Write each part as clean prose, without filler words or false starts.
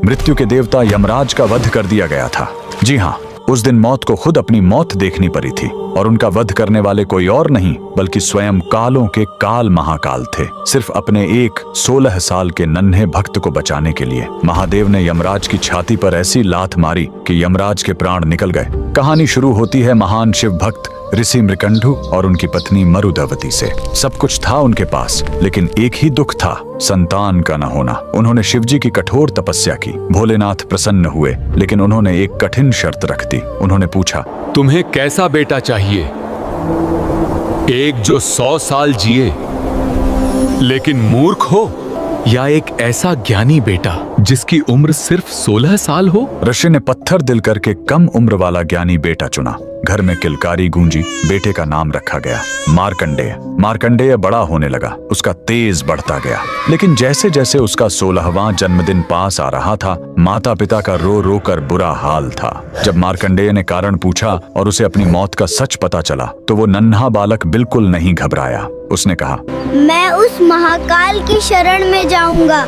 मृत्यु के देवता यमराज का वध कर दिया गया था। जी हाँ, उस दिन मौत को खुद अपनी मौत देखनी पड़ी थी और उनका वध करने वाले कोई और नहीं बल्कि स्वयं कालों के काल महाकाल थे। सिर्फ अपने एक 16 साल के नन्हे भक्त को बचाने के लिए महादेव ने यमराज की छाती पर ऐसी लात मारी कि यमराज के प्राण निकल गए। कहानी शुरू होती है महान शिव भक्त ऋषि मृकंडु और उनकी पत्नी मरुदवती से। सब कुछ था उनके पास, लेकिन एक ही दुख था, संतान का न होना। उन्होंने शिवजी की कठोर तपस्या की। भोलेनाथ प्रसन्न हुए, लेकिन उन्होंने एक कठिन शर्त रख दी। उन्होंने पूछा, तुम्हें कैसा बेटा चाहिए? एक जो 100 साल जिए लेकिन मूर्ख हो, या एक ऐसा ज्ञानी बेटा जिसकी उम्र सिर्फ 16 साल हो? ऋषि ने पत्थर दिल करके कम उम्र वाला ज्ञानी बेटा चुना। घर में किलकारी गूंजी। बेटे का नाम रखा गया मार्कंडेय। मार्कंडेय बड़ा होने लगा, उसका तेज बढ़ता गया। लेकिन जैसे जैसे उसका 16वां जन्मदिन पास आ रहा था, माता पिता का रो रो कर बुरा हाल था। जब मार्कंडेय ने कारण पूछा और उसे अपनी मौत का सच पता चला, तो वो नन्हा बालक बिल्कुल नहीं घबराया। उसने कहा, मैं उस महाकाल की शरण में जाऊंगा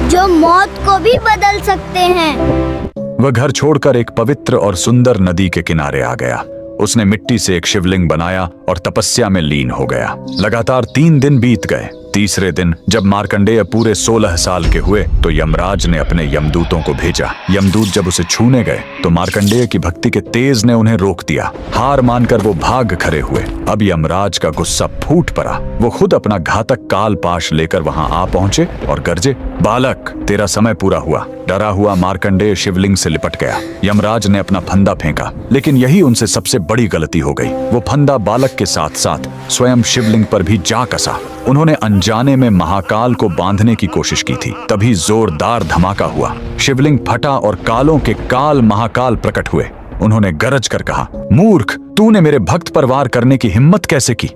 जो मौत को भी बदल सकते हैं। वह घर छोड़कर एक पवित्र और सुंदर नदी के किनारे आ गया। उसने मिट्टी से एक शिवलिंग बनाया और तपस्या में लीन हो गया। लगातार 3 दिन बीत गए। तीसरे दिन जब मार्कंडेय पूरे 16 साल के हुए, तो यमराज ने अपने यमदूतों को भेजा। यमदूत जब उसे छूने गए, तो मार्कंडेय की भक्ति के तेज ने उन्हें रोक दिया। हार मानकर वो भाग खड़े हुए। अब यमराज का गुस्सा फूट पड़ा। वो खुद अपना घातक काल पाश लेकर वहां आ पहुंचे और गरजे, बालक, तेरा समय पूरा हुआ। डरा हुआ मार्कंडेय शिवलिंग से लिपट गया। यमराज ने अपना फंदा फेंका, लेकिन यही उनसे सबसे बड़ी गलती हो गई। वो फंदा बालक के साथ साथ स्वयं शिवलिंग पर भी जा कसा। उन्होंने अनजाने में महाकाल को बांधने की कोशिश की थी। तभी जोरदार धमाका हुआ। शिवलिंग फटा और कालों के काल महाकाल प्रकट हुए। उन्होंने गरज कर कहा, मूर्ख, तूने मेरे भक्त पर वार करने की हिम्मत कैसे की?